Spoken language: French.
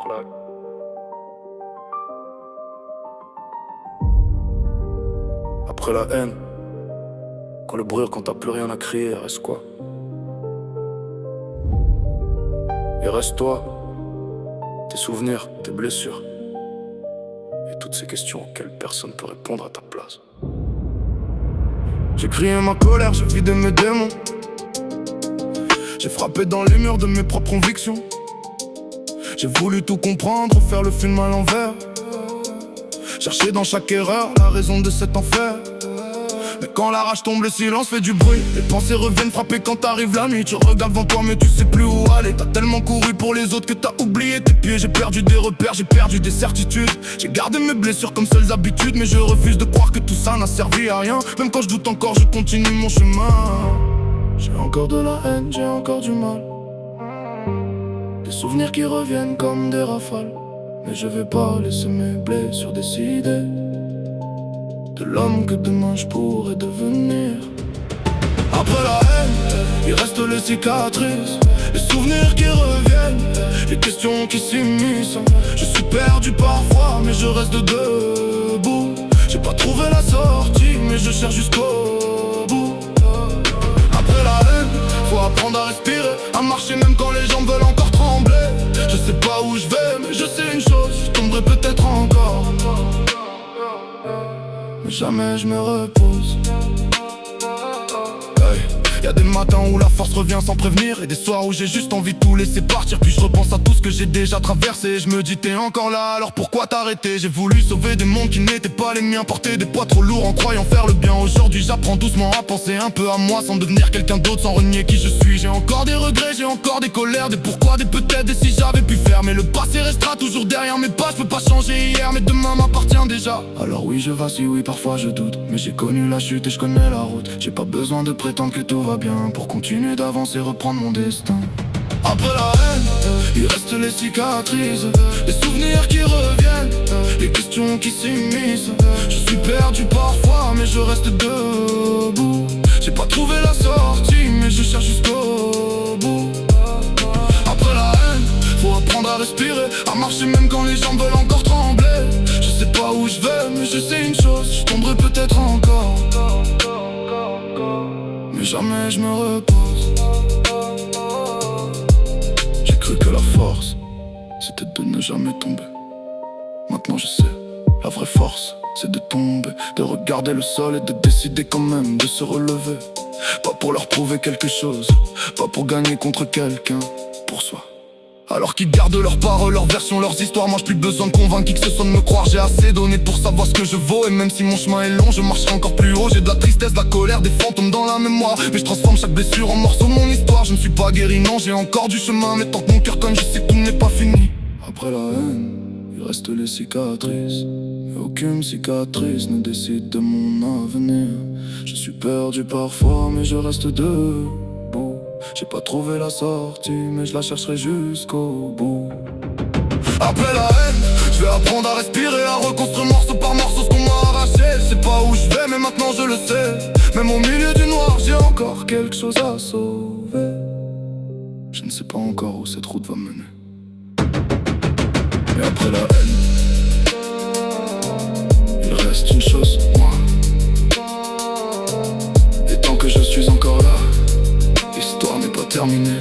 claque. Après la haine, quand le brûle, quand t'as plus rien à crier, reste quoi? Et reste toi, tes souvenirs, tes blessures et toutes ces questions auxquelles personne peut répondre à ta place. J'ai crié ma colère, j'ai vidé mes démons. J'ai frappé dans les murs de mes propres convictions. J'ai voulu tout comprendre, faire le film à l'envers. Chercher dans chaque erreur la raison de cet enfer. Mais quand la rage tombe, le silence fait du bruit. Les pensées reviennent frapper quand t'arrives la nuit. Tu regardes devant toi mais tu sais plus où aller. T'as tellement couru pour les autres que t'as oublié tes pieds. J'ai perdu des repères, j'ai perdu des certitudes. J'ai gardé mes blessures comme seules habitudes. Mais je refuse de croire que tout ça n'a servi à rien. Même quand je doute encore, je continue mon chemin. J'ai encore de la haine, j'ai encore du mal. Des souvenirs qui reviennent comme des rafales. Mais je vais pas laisser mes blessures décider de l'homme que demain je pourrais devenir. Après la haine, il reste les cicatrices, les souvenirs qui reviennent, les questions qui s'immiscent. Je suis perdu parfois mais je reste debout. J'ai pas trouvé la sortie mais je cherche jusqu'au bout. Après la haine, faut apprendre à respirer, à marcher même quand les jambes veulent encore trembler. Je sais pas où je vais mais je sais une chose, je tomberai peut-être encore. Mais jamais je me repose. Y'a des matins où la force revient sans prévenir, et des soirs où j'ai juste envie de tout laisser partir. Puis je repense à tout ce que j'ai déjà traversé, et je me dis t'es encore là, alors pourquoi t'arrêter? J'ai voulu sauver des mondes qui n'étaient pas les miens, porter des poids trop lourds en croyant faire le bien. Aujourd'hui j'apprends doucement à penser un peu à moi, sans devenir quelqu'un d'autre, sans renier qui je suis. J'ai encore des regrets, j'ai encore des colères, des pourquoi, des peut-être, des si j'avais pu faire. Mais le passé restera toujours derrière mes pas, je peux pas changer hier, mais demain m'appartient déjà. Alors oui je vacille, oui parfois je doute, mais j'ai connu la chute et je connais la route. J'ai pas besoin de prétendre que tout va bien pour continuer d'avancer, reprendre mon destin. Après la haine, il reste les cicatrices, les souvenirs qui reviennent, les questions qui s'immiscent. Je suis perdu parfois mais je reste debout. J'ai pas trouvé la sortie mais je cherche jusqu'au bout. Après la haine, faut apprendre à respirer, à marcher même quand les jambes veulent encore trembler. Je sais pas où je vais mais je sais une chose, je tomberai peut-être encore. Mais jamais je me repose. J'ai cru que la force, c'était de ne jamais tomber. Maintenant je sais, la vraie force, c'est de tomber, de regarder le sol et de décider quand même de se relever. Pas pour leur prouver quelque chose, pas pour gagner contre quelqu'un, pour soi. Alors qu'ils gardent leurs paroles, leurs versions, leurs histoires. Moi j'ai plus besoin de convaincre qui que ce soit de me croire. J'ai assez donné pour savoir ce que je vaux. Et même si mon chemin est long, je marcherai encore plus haut. J'ai de la tristesse, de la colère, des fantômes dans la mémoire. Mais je transforme chaque blessure en morceau de mon histoire. Je ne suis pas guéri, non, j'ai encore du chemin. Mais tant que mon cœur cogne, je sais que tout n'est pas fini. Après la haine, il reste les cicatrices. Et aucune cicatrice ne décide de mon avenir. Je suis perdu parfois mais je reste debout. J'ai pas trouvé la sortie mais je la chercherai jusqu'au bout. Après la haine, je vais apprendre à respirer, à reconstruire morceau par morceau ce qu'on m'a arraché. Je sais pas où je vais mais maintenant je le sais. Même au milieu du noir j'ai encore quelque chose à sauver. Je ne sais pas encore où cette route va mener. Mais après la haine, il reste une chose, moi. Et tant que je suis encore là, l'histoire n'est pas terminée.